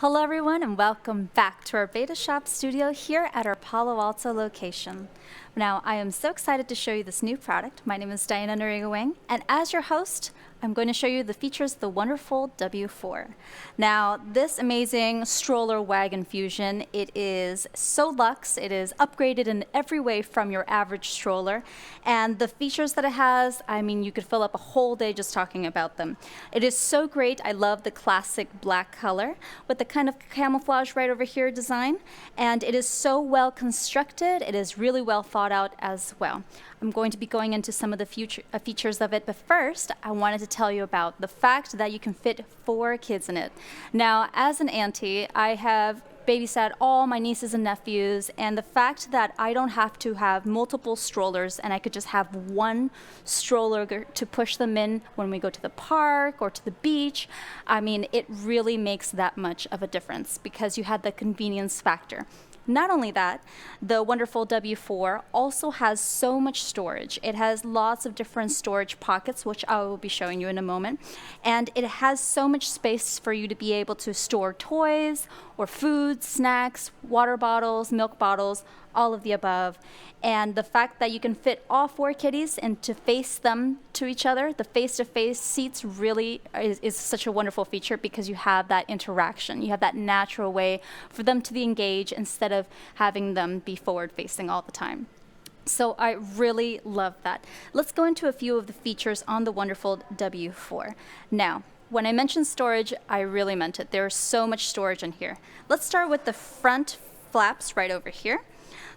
Hello everyone and welcome back to our beta shop studio here at our Palo Alto location. Now I am so excited to show you this new product. My name is Diana Noriega-Wang, and as your host I'm going to show you the features of the Wonderfold W4. Now this amazing stroller wagon fusion, it is so luxe, it is upgraded in every way from your average stroller, and the features that it has, I mean, you could fill up a whole day just talking about them. It is so great. I love the classic black color with the kind of camouflage right over here design, and it is so well constructed. It is really well thought out as well. I'm going to be going into some of the features of it, but first I wanted to tell you about the fact that you can fit 4 kids in it. Now, as an auntie, I have babysat all my nieces and nephews, and the fact that I don't have to have multiple strollers and I could just have one stroller to push them in when we go to the park or to the beach, I mean, it really makes that much of a difference because you have the convenience factor. Not only that, the Wonderfold W4 also has so much storage. It has lots of different storage pockets, which I will be showing you in a moment. And it has so much space for you to be able to store toys or food, snacks, water bottles, milk bottles, all of the above. And the fact that you can fit all 4 kitties and to face them to each other, the face-to-face seats really is such a wonderful feature because you have that interaction. You have that natural way for them to be engaged instead of having them be forward-facing all the time. So I really love that. Let's go into a few of the features on the Wonderfold W4. Now, when I mentioned storage, I really meant it. There's so much storage in here. Let's start with the front flaps right over here.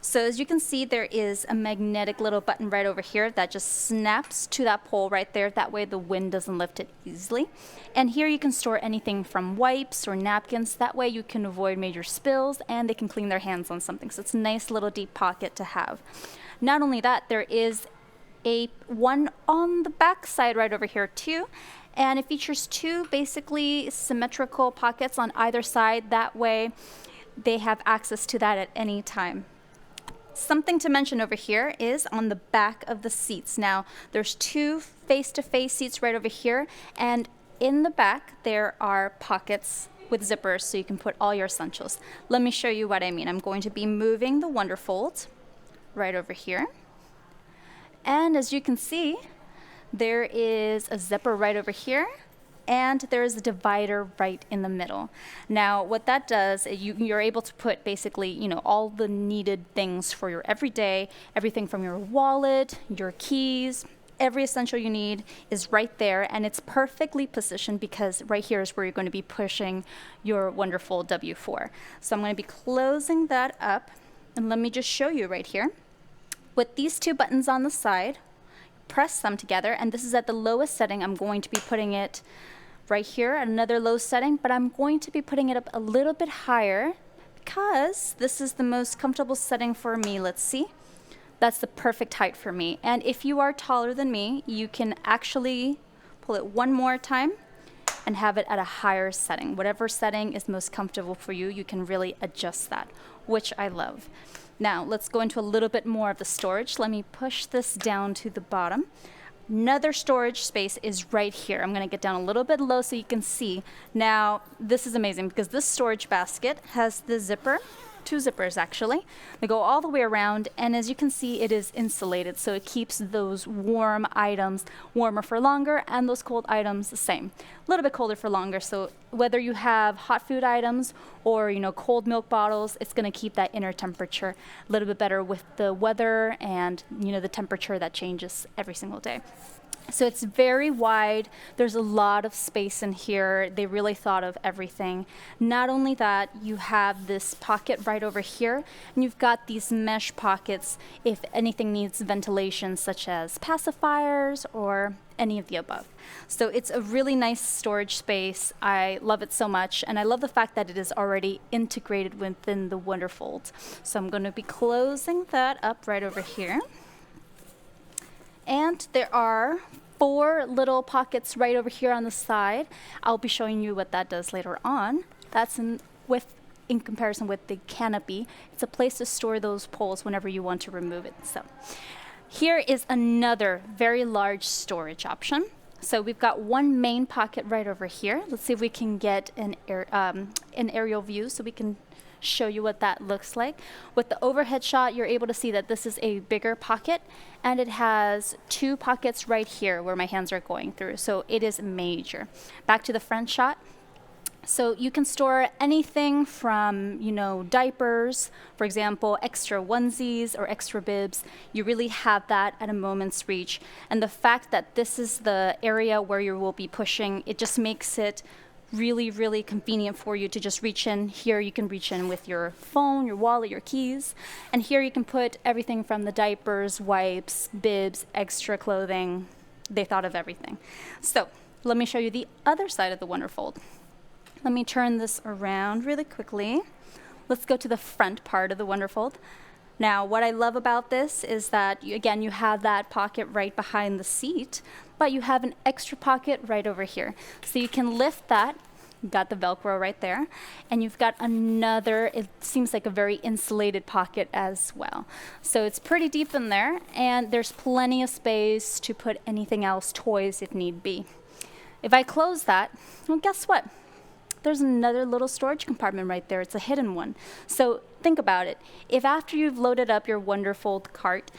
So as you can see, there is a magnetic little button right over here that just snaps to that pole right there. That way the wind doesn't lift it easily. And here you can store anything from wipes or napkins. That way you can avoid major spills and they can clean their hands on something. So it's a nice little deep pocket to have. Not only that, there is one on the back side right over here too. And it features 2 basically symmetrical pockets on either side. That way they have access to that at any time. Something to mention over here is on the back of the seats. Now, there's 2 face-to-face seats right over here, and in the back there are pockets with zippers so you can put all your essentials. Let me show you what I mean. I'm going to be moving the Wonderfold right over here. And as you can see, there is a zipper right over here, and there's a divider right in the middle. Now, what that does, you're able to put basically, all the needed things for your everyday, everything from your wallet, your keys, every essential you need is right there, and it's perfectly positioned because right here is where you're going to be pushing your Wonderfold W4. So I'm going to be closing that up, and let me just show you right here. With these 2 buttons on the side, press them together, and this is at the lowest setting. I'm going to be putting it right here at another low setting, but I'm going to be putting it up a little bit higher because this is the most comfortable setting for me. Let's see. That's the perfect height for me. And if you are taller than me, you can actually pull it one more time and have it at a higher setting. Whatever setting is most comfortable for you, you can really adjust that, which I love. Now, let's go into a little bit more of the storage. Let me push this down to the bottom. Another storage space is right here. I'm going to get down a little bit low so you can see. Now, this is amazing because this storage basket has the zipper, 2 zippers actually. They go all the way around, and as you can see, it is insulated, so it keeps those warm items warmer for longer and those cold items the same. A little bit colder for longer, so whether you have hot food items or cold milk bottles, it's going to keep that inner temperature a little bit better with the weather and the temperature that changes every single day. So it's very wide. There's a lot of space in here. They really thought of everything. Not only that, you have this pocket right over here, and you've got these mesh pockets if anything needs ventilation, such as pacifiers or any of the above. So it's a really nice storage space. I love it so much, and I love the fact that it is already integrated within the Wonderfold. So I'm going to be closing that up right over here. And there are 4 little pockets right over here on the side. I'll be showing you what that does later on. That's in comparison with the canopy. It's a place to store those poles whenever you want to remove it. So here is another very large storage option. So we've got one main pocket right over here. Let's see if we can get an aerial view so we can show you what that looks like. With the overhead shot, you're able to see that this is a bigger pocket, and it has two pockets right here where my hands are going through. So it is major. Back to the front shot. So you can store anything from, diapers, for example, extra onesies or extra bibs. You really have that at a moment's reach. And the fact that this is the area where you will be pushing, it just makes it really, really convenient for you to just reach in. Here you can reach in with your phone, your wallet, your keys. And here you can put everything from the diapers, wipes, bibs, extra clothing. They thought of everything. So let me show you the other side of the Wonderfold. Let me turn this around really quickly. Let's go to the front part of the Wonderfold. Now, what I love about this is that, again, you have that pocket right behind the seat, but you have an extra pocket right over here. So you can lift that. You've got the Velcro right there, and you've got another, it seems like a very insulated pocket as well. So it's pretty deep in there, and there's plenty of space to put anything else, toys if need be. If I close that, well, guess what? There's another little storage compartment right there. It's a hidden one. So think about it. If after you've loaded up your Wonderfold cart,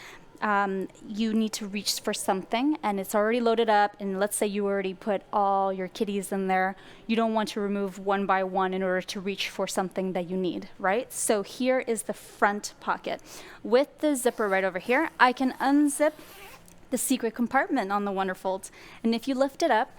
you need to reach for something and it's already loaded up, and let's say you already put all your kitties in there, you don't want to remove one by one in order to reach for something that you need, right? So here is the front pocket. With the zipper right over here, I can unzip the secret compartment on the Wonderfold. And if you lift it up,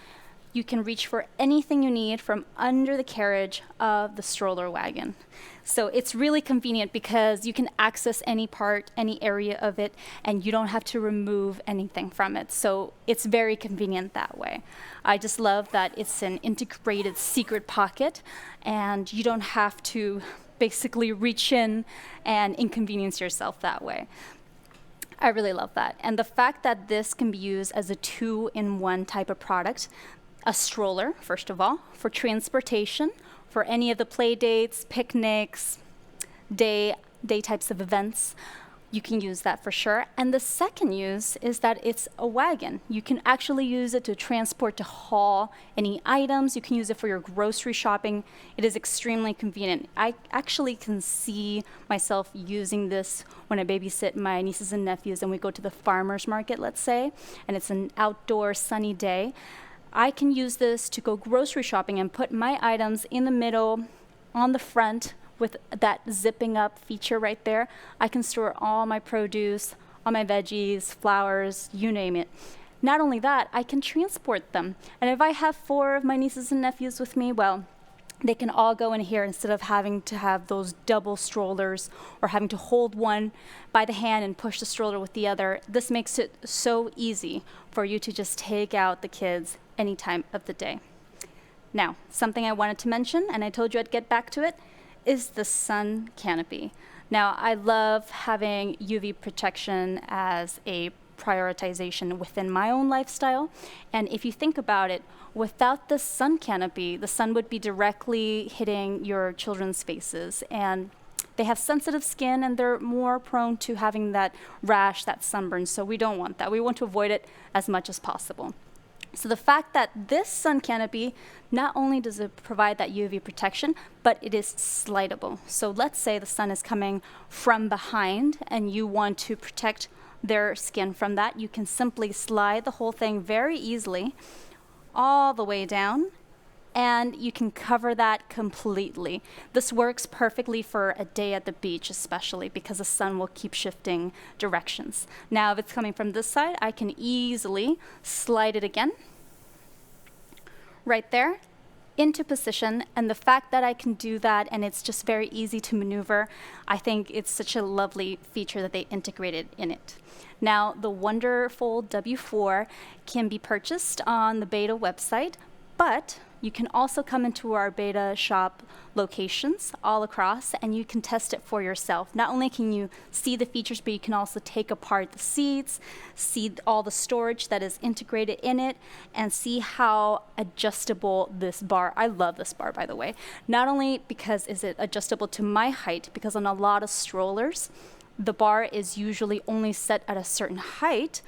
you can reach for anything you need from under the carriage of the stroller wagon. So it's really convenient because you can access any part, any area of it, and you don't have to remove anything from it. So it's very convenient that way. I just love that it's an integrated secret pocket, and you don't have to basically reach in and inconvenience yourself that way. I really love that. And the fact that this can be used as a two-in-one type of product, a stroller, first of all, for transportation, for any of the play dates, picnics, day types of events. You can use that for sure. And the second use is that it's a wagon. You can actually use it to transport, to haul any items. You can use it for your grocery shopping. It is extremely convenient. I actually can see myself using this when I babysit my nieces and nephews and we go to the farmer's market, let's say, and it's an outdoor sunny day. I can use this to go grocery shopping and put my items in the middle, on the front, with that zipping up feature right there. I can store all my produce, all my veggies, flowers, you name it. Not only that, I can transport them. And if I have 4 of my nieces and nephews with me, well, they can all go in here instead of having to have those double strollers or having to hold one by the hand and push the stroller with the other. This makes it so easy for you to just take out the kids any time of the day. Now, something I wanted to mention, and I told you I'd get back to it, is the sun canopy. Now, I love having UV protection as a prioritization within my own lifestyle. And if you think about it, without the sun canopy, the sun would be directly hitting your children's faces. And they have sensitive skin and they're more prone to having that rash, that sunburn. So we don't want that. We want to avoid it as much as possible. So the fact that this sun canopy, not only does it provide that UV protection, but it is slidable. So let's say the sun is coming from behind and you want to protect their skin from that. You can simply slide the whole thing very easily all the way down, and you can cover that completely. This works perfectly for a day at the beach, especially because the sun will keep shifting directions. Now, if it's coming from this side, I can easily slide it again, right there, into position. And the fact that I can do that and it's just very easy to maneuver, I think it's such a lovely feature that they integrated in it. Now, the Wonderfold W4 can be purchased on the b8ta website, but you can also come into our b8ta shop locations all across and you can test it for yourself. Not only can you see the features, but you can also take apart the seats, see all the storage that is integrated in it, and see how adjustable this bar. I love this bar, by the way. Not only because is it adjustable to my height, because on a lot of strollers, the bar is usually only set at a certain height,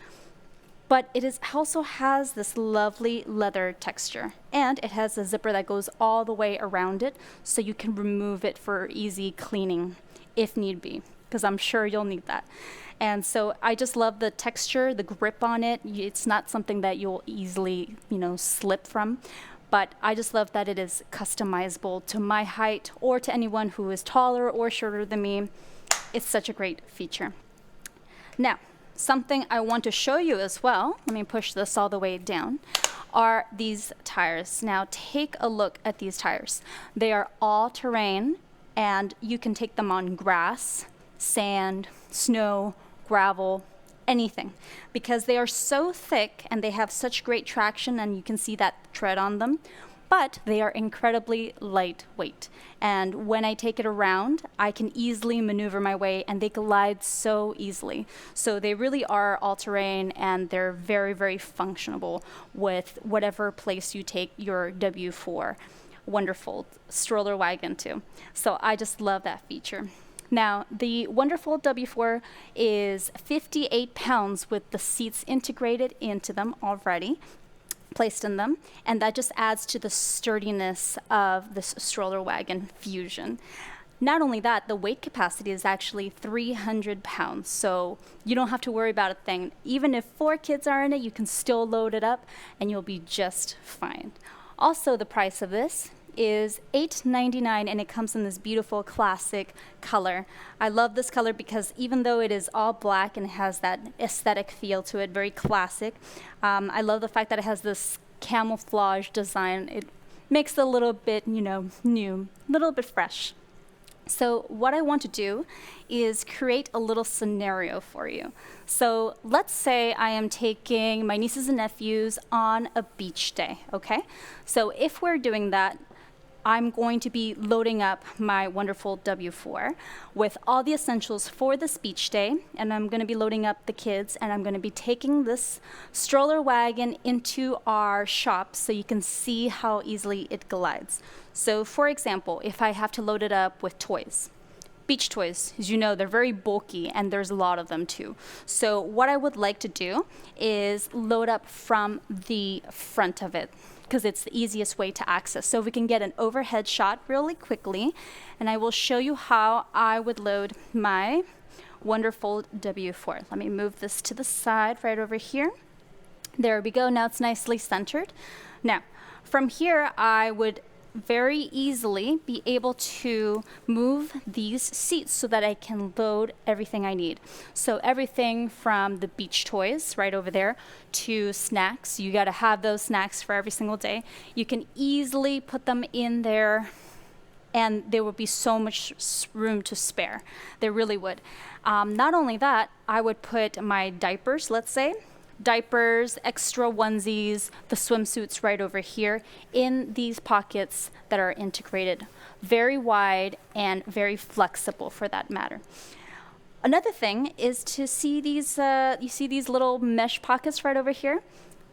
but also has this lovely leather texture, and it has a zipper that goes all the way around it, so you can remove it for easy cleaning if need be, because I'm sure you'll need that. And so I just love the texture, the grip on it. It's not something that you'll easily, slip from. But I just love that it is customizable to my height or to anyone who is taller or shorter than me. It's such a great feature. Now, something I want to show you as well, let me push this all the way down, are these tires. Now, take a look at these tires. They are all terrain, and you can take them on grass, sand, snow, gravel, anything, because they are so thick and they have such great traction, and you can see that tread on them, but they are incredibly lightweight. And when I take it around, I can easily maneuver my way, and they glide so easily. So they really are all-terrain, and they're very, very functional with whatever place you take your W4 Wonderfold Stroller Wagon to. So I just love that feature. Now, the Wonderfold W4 is 58 pounds with the seats integrated into them already, placed in them, and that just adds to the sturdiness of this stroller wagon fusion. Not only that, the weight capacity is actually 300 pounds, so you don't have to worry about a thing. Even if 4 kids are in it, you can still load it up and you'll be just fine. Also, the price of this is $8.99, and it comes in this beautiful classic color. I love this color because even though it is all black and it has that aesthetic feel to it, very classic, I love the fact that it has this camouflage design. It makes it a little bit, new, a little bit fresh. So what I want to do is create a little scenario for you. So let's say I am taking my nieces and nephews on a beach day, okay? So if we're doing that, I'm going to be loading up my Wonderfold W4 with all the essentials for this beach day, and I'm going to be loading up the kids, and I'm going to be taking this stroller wagon into our shop so you can see how easily it glides. So for example, if I have to load it up with toys, beach toys, as you know, they're very bulky, and there's a lot of them too. So what I would like to do is load up from the front of it, because it's the easiest way to access. So we can get an overhead shot really quickly, and I will show you how I would load my Wonderfold W4. Let me move this to the side right over here. There we go. Now it's nicely centered. Now, from here, I would very easily be able to move these seats so that I can load everything I need. So everything from the beach toys right over there to snacks. You got to have those snacks for every single day. You can easily put them in there, and there would be so much room to spare. There really would. Not only that, I would put my diapers, let's say, diapers, extra onesies, the swimsuits right over here in these pockets that are integrated, very wide and very flexible for that matter. Another thing is to see these, you see these little mesh pockets right over here?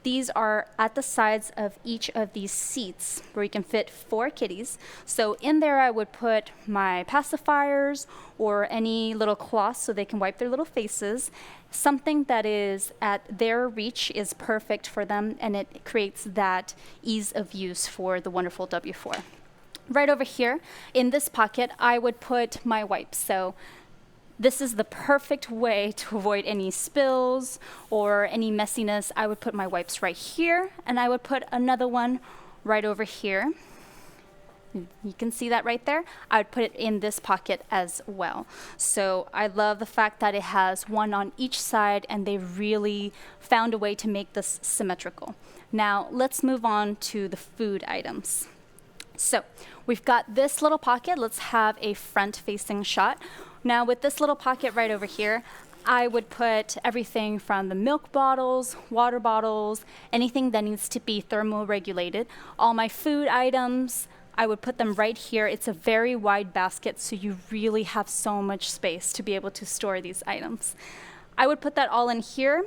These are at the sides of each of these seats where you can fit 4 kitties. So in there I would put my pacifiers or any little cloths so they can wipe their little faces. Something that is at their reach is perfect for them, and it creates that ease of use for the Wonderfold W4. Right over here in this pocket I would put my wipes. So this is the perfect way to avoid any spills or any messiness. I would put my wipes right here, and I would put another one right over here. You can see that right there. I would put it in this pocket as well. So I love the fact that it has one on each side, and they really found a way to make this symmetrical. Now let's move on to the food items. So we've got this little pocket. Let's have a front-facing shot. Now with this little pocket right over here, I would put everything from the milk bottles, water bottles, anything that needs to be thermoregulated. All my food items, I would put them right here. It's a very wide basket, so you really have so much space to be able to store these items. I would put that all in here.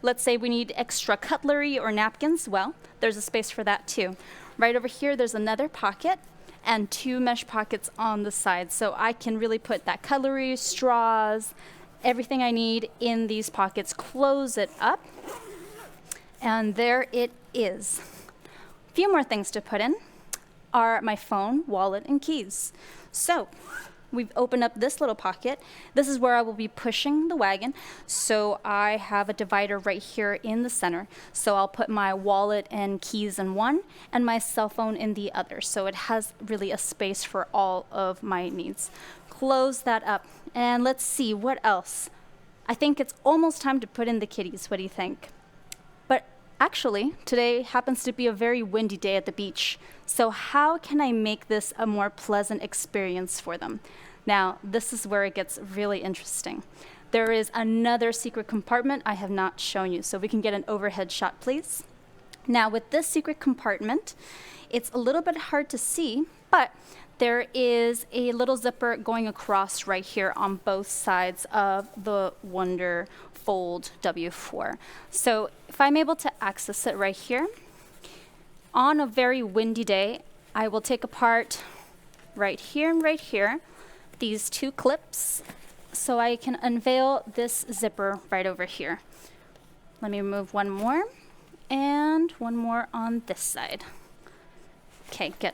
Let's say we need extra cutlery or napkins. Well, there's a space for that too. Right over here, there's another pocket and 2 mesh pockets on the side. So I can really put that cutlery, straws, everything I need in these pockets, close it up, And there it is. A few more things to put in are my phone, wallet, and keys. So we've opened up this little pocket. This is where I will be pushing the wagon. So I have a divider right here in the center. So I'll put my wallet and keys in one and my cell phone in the other. So it has really a space for all of my needs. Close that up. And let's see what else. I think it's almost time to put in the kitties. What do you think? But actually, today happens to be a very windy day at the beach. So how can I make this a more pleasant experience for them? Now, this is where it gets really interesting. There is another secret compartment I have not shown you. So we can get an overhead shot, please. Now, with this secret compartment, it's a little bit hard to see, but there is a little zipper going across right here on both sides of the Wonderfold W4. So if I'm able to access it right here, on a very windy day, I will take apart right here and right here these two clips so I can unveil this zipper right over here. Let me remove one more and one more on this side. Okay, good.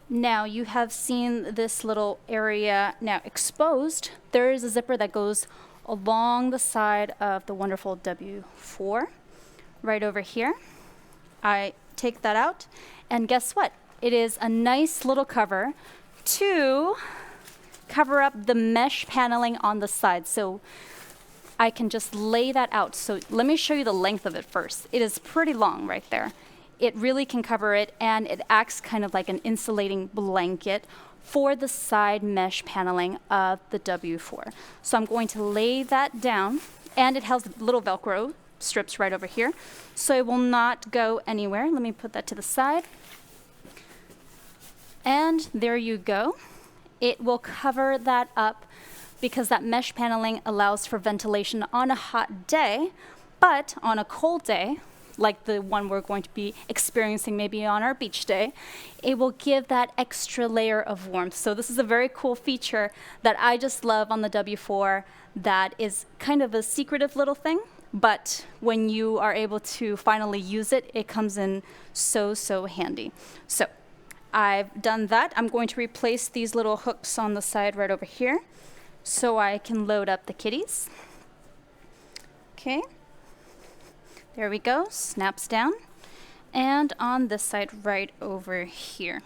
Now you have seen this little area now exposed. There is a zipper that goes along the side of the Wonderfold W4 right over here. I take that out and guess what? It is a nice little cover to cover up the mesh paneling on the side. So I can just lay that out. So let me show you the length of it first. It is pretty long right there. It really can cover it, and it acts kind of like an insulating blanket for the side mesh paneling of the W4. So I'm going to lay that down, and it has little Velcro strips right over here, so it will not go anywhere. Let me put that to the side. And there you go. It will cover that up because that mesh paneling allows for ventilation on a hot day, but on a cold day, like the one we're going to be experiencing maybe on our beach day, it will give that extra layer of warmth. So this is a very cool feature that I just love on the W4 that is kind of a secretive little thing, but when you are able to finally use it, it comes in so, so handy. So I've done that. I'm going to replace these little hooks on the side right over here so I can load up the kitties. Okay. There we go, snaps down. And on this side right over here.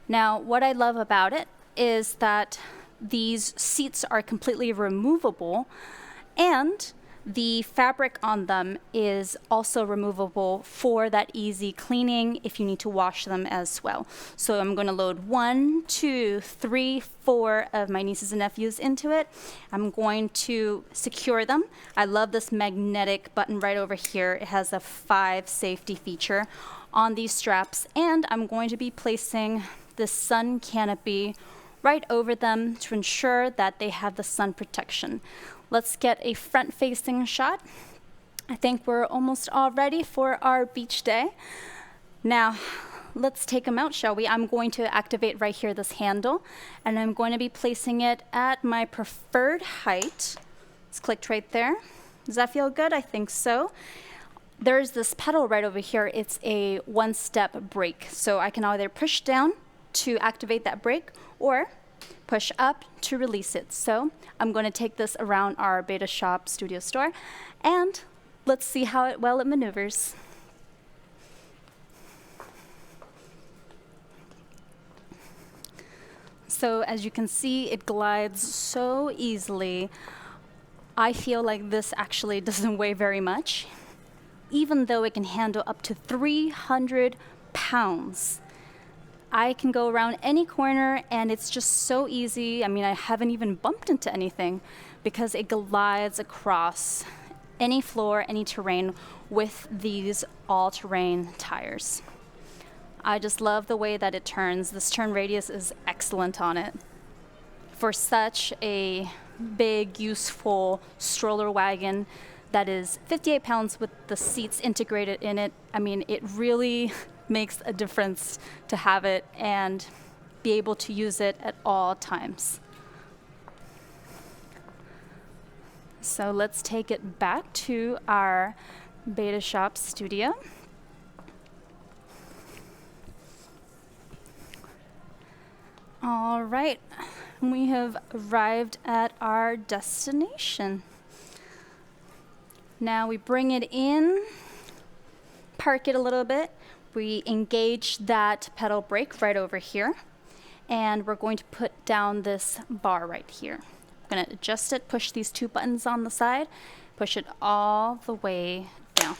Now, what I love about it is that these seats are completely removable, and the fabric on them is also removable for that easy cleaning if you need to wash them as well. So I'm going to load 1, 2, 3, 4 of my nieces and nephews into it. I'm going to secure them. I love this magnetic button right over here. It has a 5 safety feature on these straps, and I'm going to be placing the sun canopy right over them to ensure that they have the sun protection. Let's get a front-facing shot. I think we're almost all ready for our beach day. Now, let's take them out, shall we? I'm going to activate right here this handle, and I'm going to be placing it at my preferred height. It's clicked right there. Does that feel good? I think so. There's this pedal right over here. It's a one-step brake. So I can either push down to activate that brake or push up to release it. So I'm going to take this around our b8ta shop studio store, and let's see how well it maneuvers. So as you can see, it glides so easily. I feel like this actually doesn't weigh very much, even though it can handle up to 300 pounds. I can go around any corner, and it's just so easy. I mean, I haven't even bumped into anything because it glides across any floor, any terrain with these all-terrain tires. I just love the way that it turns. This turn radius is excellent on it. For such a big, useful stroller wagon that is 58 pounds with the seats integrated in it, I mean, it really makes a difference to have it and be able to use it at all times. So let's take it back to our Beta Shop Studio. All right, we have arrived at our destination. Now we bring it in, park it a little bit. We engage that pedal brake right over here, and we're going to put down this bar right here. I'm going to adjust it, push these two buttons on the side, push it all the way down.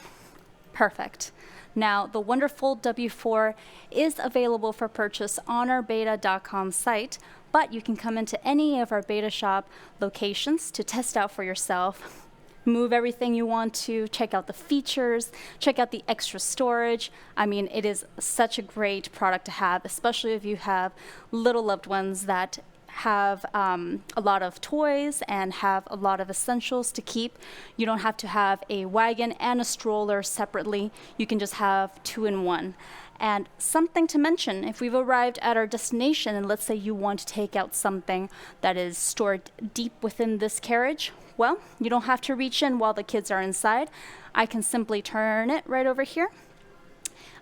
Perfect. Now, the Wonderfold W4 is available for purchase on our b8ta.com site, but you can come into any of our Beta Shop locations to test out for yourself, move everything you want to, check out the features, check out the extra storage. I mean, it is such a great product to have, especially if you have little loved ones that have a lot of toys and have a lot of essentials to keep. You don't have to have a wagon and a stroller separately. You can just have two in one. And something to mention, if we've arrived at our destination and let's say you want to take out something that is stored deep within this carriage, well, you don't have to reach in while the kids are inside. I can simply turn it right over here.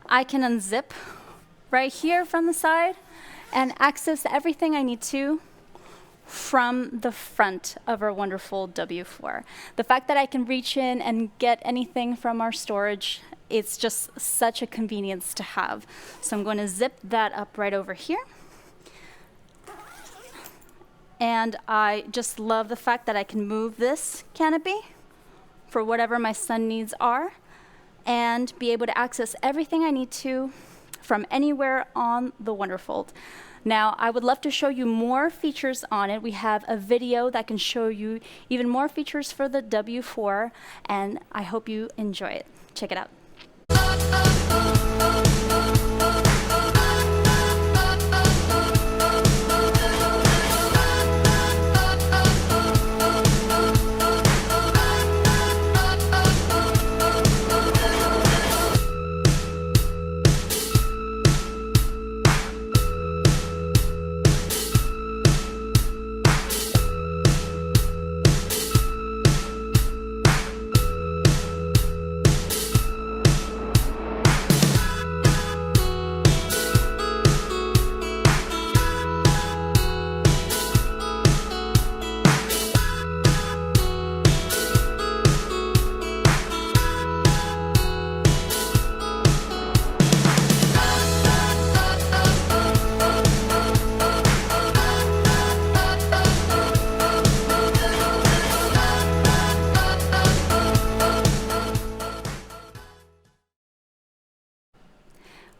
I can unzip right here from the side and access everything I need to from the front of our Wonderfold W4. The fact that I can reach in and get anything from our storage, it's just such a convenience to have. So I'm going to zip that up right over here. And I just love the fact that I can move this canopy for whatever my son needs are and be able to access everything I need to from anywhere on the Wonderfold. Now, I would love to show you more features on it. We have a video that can show you even more features for the W4, and I hope you enjoy it. Check it out.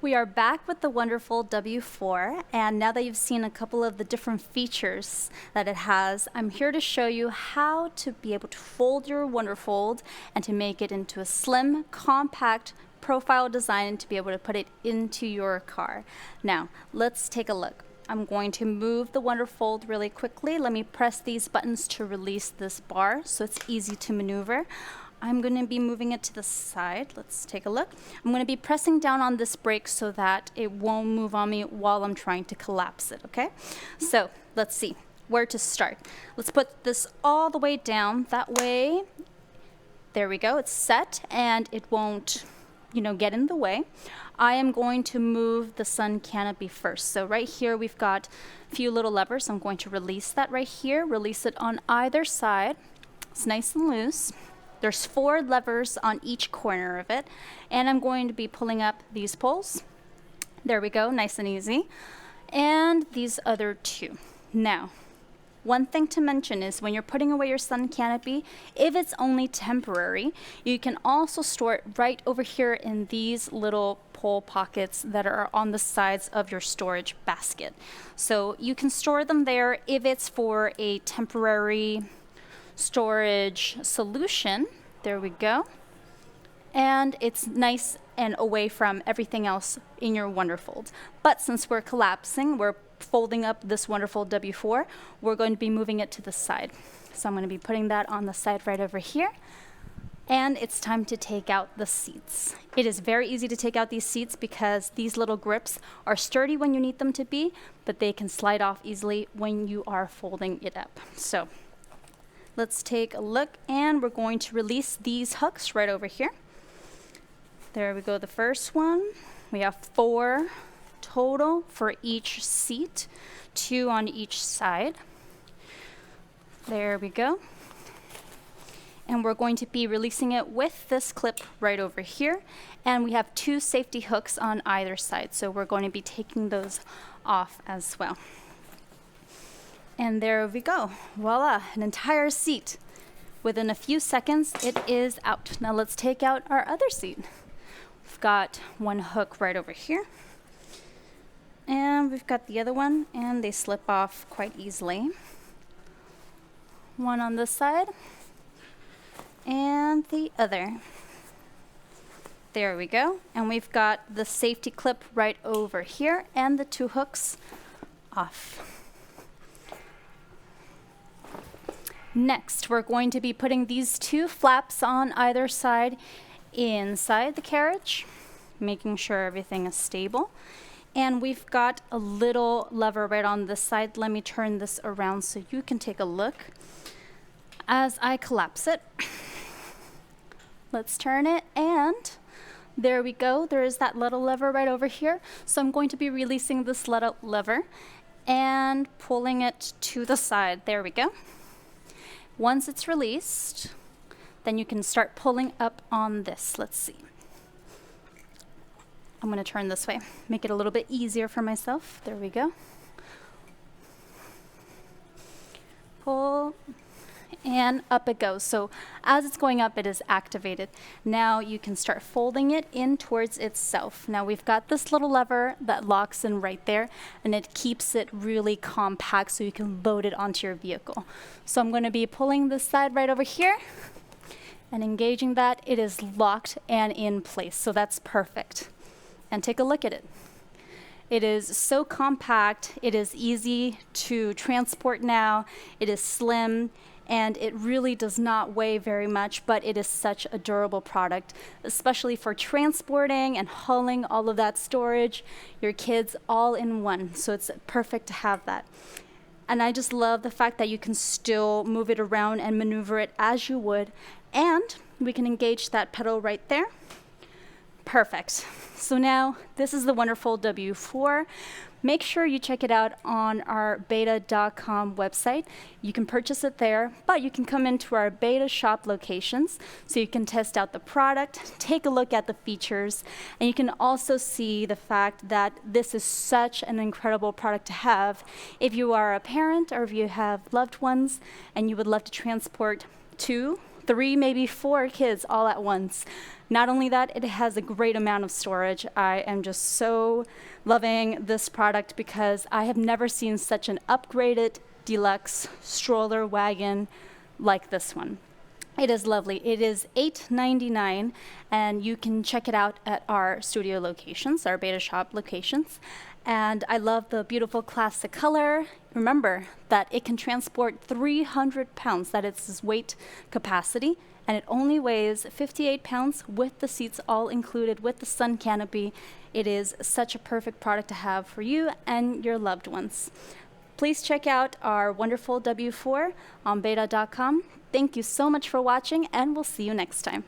We are back with the Wonderfold W4, and now that you've seen a couple of the different features that it has, I'm here to show you how to be able to fold your Wonderfold and to make it into a slim, compact profile design and to be able to put it into your car. Now, let's take a look. I'm going to move the Wonderfold really quickly. Let me press these buttons to release this bar so it's easy to maneuver. I'm going to be moving it to the side. Let's take a look. I'm going to be pressing down on this brake so that it won't move on me while I'm trying to collapse it, okay? So let's see where to start. Let's put this all the way down. That way, there we go. It's set and it won't, get in the way. I am going to move the sun canopy first. So right here, we've got a few little levers. I'm going to release that right here, release it on either side. It's nice and loose. There's 4 levers on each corner of it, and I'm going to be pulling up these poles. There we go, nice and easy. And these other 2. Now, one thing to mention is when you're putting away your sun canopy, if it's only temporary, you can also store it right over here in these little pole pockets that are on the sides of your storage basket. So you can store them there if it's for a temporary storage solution. There we go. And it's nice and away from everything else in your Wonderfold. But since we're collapsing, we're folding up this Wonderfold W4, we're going to be moving it to the side. So I'm going to be putting that on the side right over here. And it's time to take out the seats. It is very easy to take out these seats because these little grips are sturdy when you need them to be, but they can slide off easily when you are folding it up. So let's take a look, and we're going to release these hooks right over here. There we go, the first one. We have 4 total for each seat, 2 on each side. There we go. And we're going to be releasing it with this clip right over here. And we have 2 safety hooks on either side, so we're going to be taking those off as well. And there we go. Voila, an entire seat. Within a few seconds, it is out. Now let's take out our other seat. We've got one hook right over here. And we've got the other one, and they slip off quite easily. One on this side, and the other. There we go. And we've got the safety clip right over here, and the 2 hooks off. Next, we're going to be putting these 2 flaps on either side inside the carriage, making sure everything is stable. And we've got a little lever right on this side. Let me turn this around so you can take a look as I collapse it. Let's turn it, and there we go. There is that little lever right over here. So I'm going to be releasing this little lever and pulling it to the side. There we go. Once it's released, then you can start pulling up on this. Let's see. I'm going to turn this way, make it a little bit easier for myself. There we go. Pull, and up it goes. So as it's going up, it is activated. Now you can start folding it in towards itself. Now we've got this little lever that locks in right there, and it keeps it really compact so you can load it onto your vehicle. So I'm going to be pulling this side right over here and engaging that. It is locked and in place, so that's perfect. And take a look at it. It is so compact, it is easy to transport now, it is slim, and it really does not weigh very much, but it is such a durable product, especially for transporting and hauling all of that storage, your kids all in one. So it's perfect to have that. And I just love the fact that you can still move it around and maneuver it as you would. And we can engage that pedal right there. Perfect. So now this is the Wonderfold W4. Make sure you check it out on our b8ta.com website. You can purchase it there, but you can come into our b8ta shop locations so you can test out the product, take a look at the features, and you can also see the fact that this is such an incredible product to have if you are a parent or if you have loved ones and you would love to transport 2, 3, maybe 4 kids all at once. Not only that, it has a great amount of storage. I am just so loving this product because I have never seen such an upgraded deluxe stroller wagon like this one. It is lovely. It is $8.99, and you can check it out at our studio locations, our b8ta shop locations. And I love the beautiful classic color. Remember that it can transport 300 pounds, that is its weight capacity, and it only weighs 58 pounds with the seats all included with the sun canopy. It is such a perfect product to have for you and your loved ones. Please check out our Wonderfold W4 on b8ta.com. Thank you so much for watching, and we'll see you next time.